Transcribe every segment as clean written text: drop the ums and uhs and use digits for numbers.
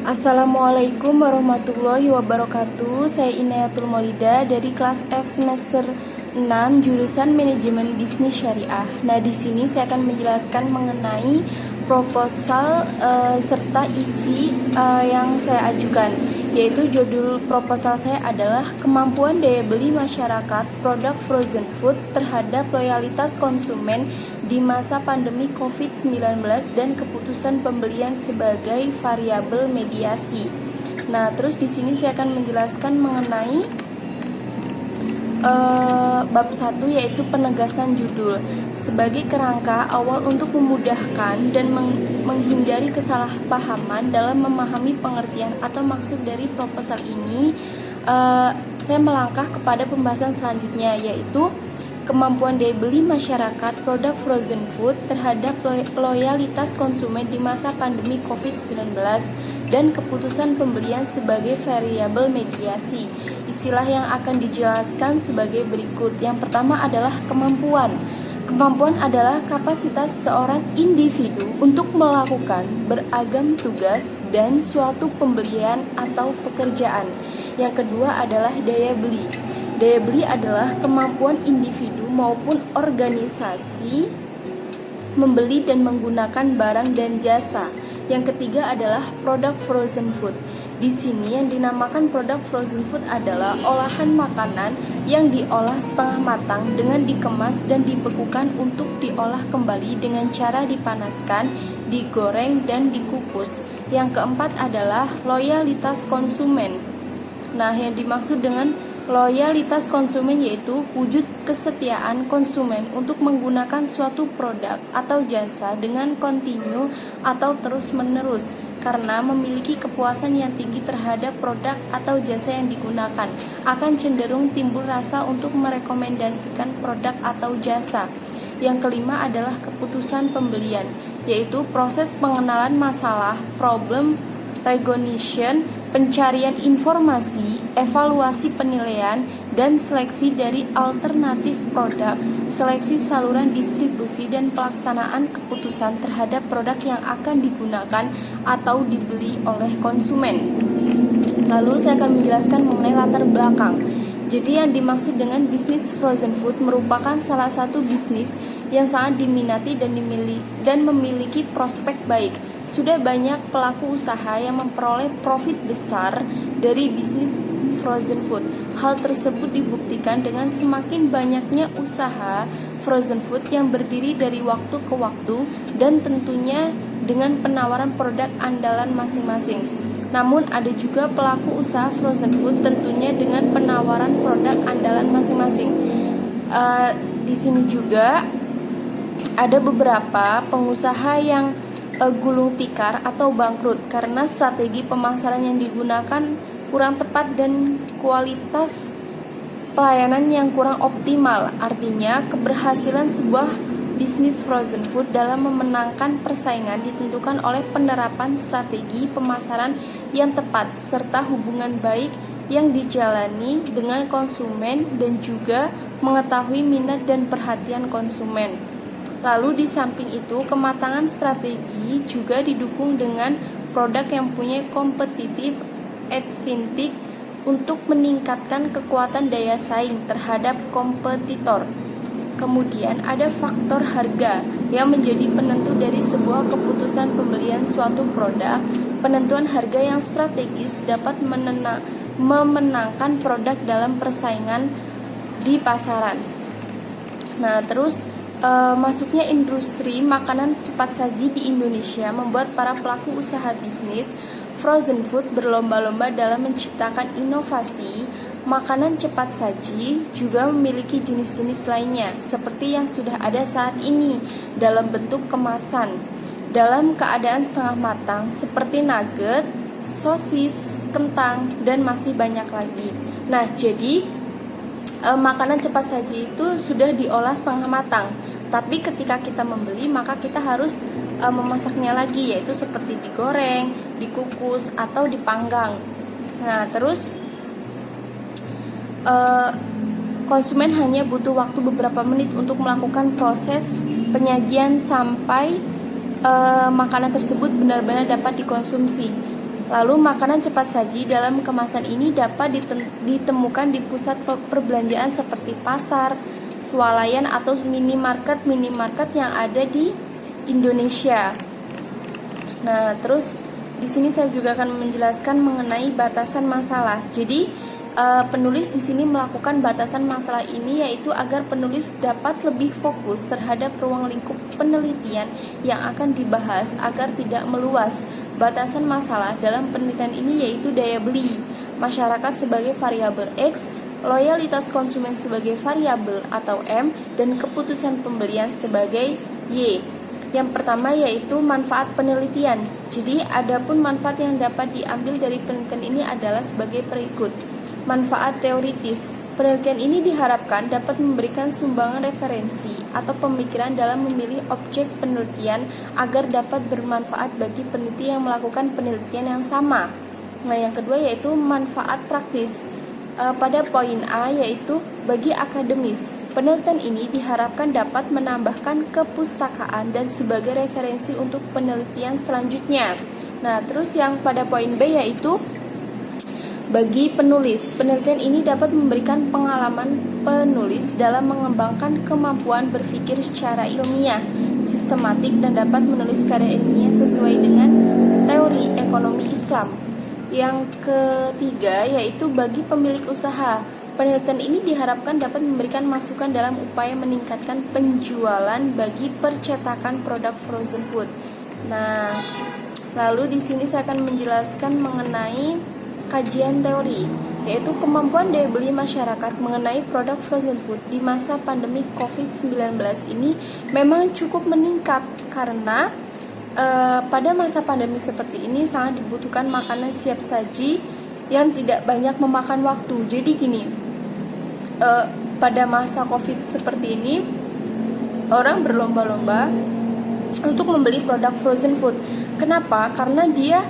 Assalamualaikum warahmatullahi wabarakatuh. Saya Inayatul Maulida dari kelas F semester 6 jurusan Manajemen Bisnis Syariah. Nah, di sini saya akan menjelaskan mengenai proposal serta isi yang saya ajukan, yaitu judul proposal saya adalah kemampuan daya beli masyarakat produk frozen food terhadap loyalitas konsumen di masa pandemi COVID-19 dan keputusan pembelian sebagai variabel mediasi. Nah, terus di sini saya akan menjelaskan mengenai bab 1, yaitu penegasan judul sebagai kerangka awal untuk memudahkan dan menghindari kesalahpahaman dalam memahami pengertian atau maksud dari proposal ini. Saya melangkah kepada pembahasan selanjutnya, yaitu kemampuan daya beli masyarakat produk frozen food terhadap loyalitas konsumen di masa pandemi COVID-19 dan keputusan pembelian sebagai variabel mediasi. Istilah yang akan dijelaskan sebagai berikut. Yang pertama adalah kemampuan. Kemampuan adalah kapasitas seorang individu untuk melakukan beragam tugas dan suatu pembelian atau pekerjaan. Yang kedua adalah daya beli. Daya beli adalah kemampuan individu maupun organisasi membeli dan menggunakan barang dan jasa. Yang ketiga adalah produk frozen food. Di sini yang dinamakan produk frozen food adalah olahan makanan yang diolah setengah matang dengan dikemas dan dibekukan untuk diolah kembali dengan cara dipanaskan, digoreng, dan dikukus. Yang keempat adalah loyalitas konsumen. Nah, yang dimaksud dengan loyalitas konsumen yaitu wujud kesetiaan konsumen untuk menggunakan suatu produk atau jasa dengan kontinu atau terus-menerus karena memiliki kepuasan yang tinggi terhadap produk atau jasa yang digunakan. Akan cenderung timbul rasa untuk merekomendasikan produk atau jasa. Yang kelima adalah keputusan pembelian, yaitu proses pengenalan masalah, problem recognition, pencarian informasi, evaluasi penilaian, dan seleksi dari alternatif produk, seleksi saluran distribusi, dan pelaksanaan keputusan terhadap produk yang akan digunakan atau dibeli oleh konsumen. Lalu saya akan menjelaskan mengenai latar belakang. Jadi yang dimaksud dengan bisnis frozen food merupakan salah satu bisnis yang sangat diminati dan memiliki prospek baik. Sudah banyak pelaku usaha yang memperoleh profit besar dari bisnis frozen food. Hal tersebut dibuktikan dengan semakin banyaknya usaha frozen food yang berdiri dari waktu ke waktu dan tentunya dengan penawaran produk andalan masing-masing. Namun ada juga pelaku usaha frozen food tentunya dengan penawaran produk andalan masing-masing. Di sini juga ada beberapa pengusaha yang gulung tikar atau bangkrut karena strategi pemasaran yang digunakan kurang tepat dan kualitas pelayanan yang kurang optimal. Artinya, keberhasilan sebuah bisnis frozen food dalam memenangkan persaingan ditentukan oleh penerapan strategi pemasaran yang tepat serta hubungan baik yang dijalani dengan konsumen dan juga mengetahui minat dan perhatian konsumen. Lalu di samping itu, kematangan strategi juga didukung dengan produk yang punya competitive advantage untuk meningkatkan kekuatan daya saing terhadap kompetitor. Kemudian ada faktor harga yang menjadi penentu dari sebuah keputusan pembelian suatu produk. Penentuan harga yang strategis dapat memenangkan produk dalam persaingan di pasaran. Nah, terus masuknya industri makanan cepat saji di Indonesia membuat para pelaku usaha bisnis frozen food berlomba-lomba dalam menciptakan inovasi. Makanan cepat saji juga memiliki jenis-jenis lainnya seperti yang sudah ada saat ini dalam bentuk kemasan dalam keadaan setengah matang seperti nugget, sosis, kentang, dan masih banyak lagi. Nah, jadi makanan cepat saji itu sudah diolah setengah matang, tapi ketika kita membeli maka kita harus memasaknya lagi, yaitu seperti digoreng, dikukus, atau dipanggang. Nah, terus konsumen hanya butuh waktu beberapa menit untuk melakukan proses penyajian sampai makanan tersebut benar-benar dapat dikonsumsi. Lalu makanan cepat saji dalam kemasan ini dapat ditemukan di pusat perbelanjaan seperti pasar, swalayan atau minimarket yang ada di Indonesia. Nah, terus di sini saya juga akan menjelaskan mengenai batasan masalah. Jadi penulis di sini melakukan batasan masalah ini yaitu agar penulis dapat lebih fokus terhadap ruang lingkup penelitian yang akan dibahas agar tidak meluas. Batasan masalah dalam penelitian ini yaitu daya beli masyarakat sebagai variabel X, loyalitas konsumen sebagai variabel atau M, dan keputusan pembelian sebagai Y. Yang pertama yaitu manfaat penelitian. Jadi adapun manfaat yang dapat diambil dari penelitian ini adalah sebagai berikut. Manfaat teoritis. Penelitian ini diharapkan dapat memberikan sumbangan referensi atau pemikiran dalam memilih objek penelitian agar dapat bermanfaat bagi peneliti yang melakukan penelitian yang sama. Nah, yang kedua yaitu manfaat praktis. Pada poin A yaitu bagi akademis. Penelitian ini diharapkan dapat menambahkan kepustakaan dan sebagai referensi untuk penelitian selanjutnya. Nah, terus yang pada poin B yaitu bagi penulis, penelitian ini dapat memberikan pengalaman penulis dalam mengembangkan kemampuan berpikir secara ilmiah, sistematik, dan dapat menulis karya ilmiah sesuai dengan teori ekonomi Islam. Yang ketiga yaitu bagi pemilik usaha. Penelitian ini diharapkan dapat memberikan masukan dalam upaya meningkatkan penjualan bagi percetakan produk frozen food. Nah, lalu di sini saya akan menjelaskan mengenai kajian teori, yaitu kemampuan daya beli masyarakat mengenai produk frozen food di masa pandemi COVID-19 ini memang cukup meningkat karena pada masa pandemi seperti ini sangat dibutuhkan makanan siap saji yang tidak banyak memakan waktu. Jadi gini, pada masa COVID seperti ini orang berlomba-lomba untuk membeli produk frozen food. Kenapa? Karena dia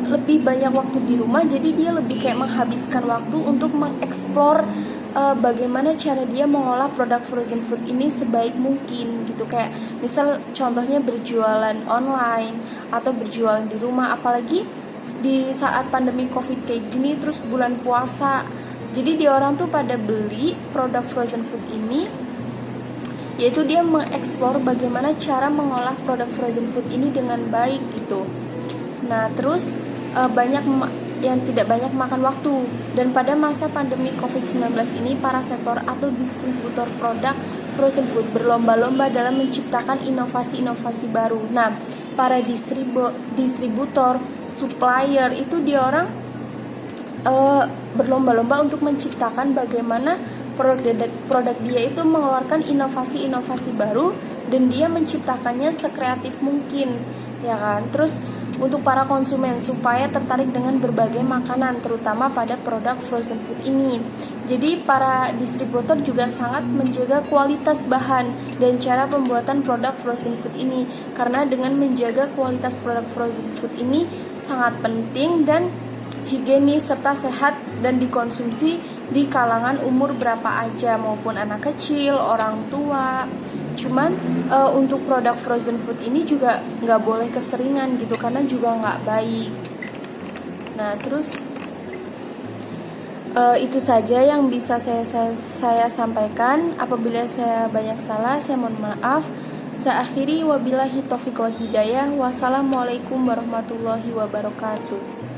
lebih banyak waktu di rumah, jadi dia lebih kayak menghabiskan waktu untuk mengeksplor bagaimana cara dia mengolah produk frozen food ini sebaik mungkin gitu. Kayak misal contohnya berjualan online atau berjualan di rumah, apalagi di saat pandemi covid kayak gini, terus bulan puasa. Jadi dia orang tuh pada beli produk frozen food ini, yaitu dia mengeksplor bagaimana cara mengolah produk frozen food ini dengan baik gitu. Nah, terus banyak yang tidak banyak makan waktu. Dan pada masa pandemi COVID-19 ini, para sektor atau distributor produk frozen food berlomba-lomba dalam menciptakan inovasi-inovasi baru. Nah, para distributor, supplier itu dia orang berlomba-lomba untuk menciptakan bagaimana produk dia itu mengeluarkan inovasi-inovasi baru dan dia menciptakannya sekreatif mungkin, ya kan? Terus untuk para konsumen supaya tertarik dengan berbagai makanan, terutama pada produk frozen food ini. Jadi para distributor juga sangat menjaga kualitas bahan dan cara pembuatan produk frozen food ini, karena dengan menjaga kualitas produk frozen food ini sangat penting dan higienis serta sehat dan dikonsumsi di kalangan umur berapa aja, maupun anak kecil, orang tua. Cuman untuk produk frozen food ini juga nggak boleh keseringan gitu, karena juga nggak baik. Nah, terus itu saja yang bisa saya sampaikan. Apabila saya banyak salah, saya mohon maaf. Saya akhiri, wabillahi taufiq wal hidayah. Wassalamualaikum warahmatullahi wabarakatuh.